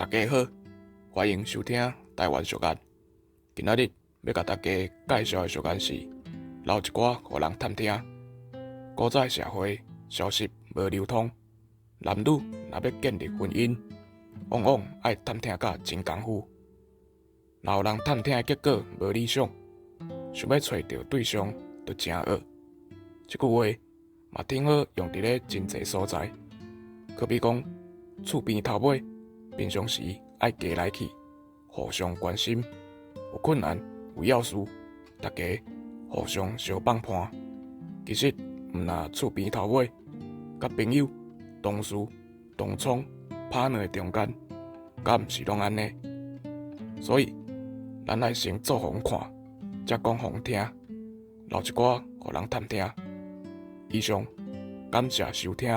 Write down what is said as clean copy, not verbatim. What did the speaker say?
大家好，欢迎收听台湾俗谚。今仔日要甲大家介绍的俗谚是留一寡互人探听。古早社会消息无流通，男女若要建立婚姻，往往爱探听甲真功夫。若有人探听的结果无理想，想要找到对象就真恶。这句话嘛挺好用伫咧真侪所在，可比讲厝边头尾。平常时爱加来去，互相关心，有困难有要事，大家互相相帮伴。其实毋若厝边头尾，甲朋友、同事、同窗、partner 的中间，敢毋是拢安尼？所以咱爱先做互看，才讲互听，留一寡互人探听。以上，感谢收听。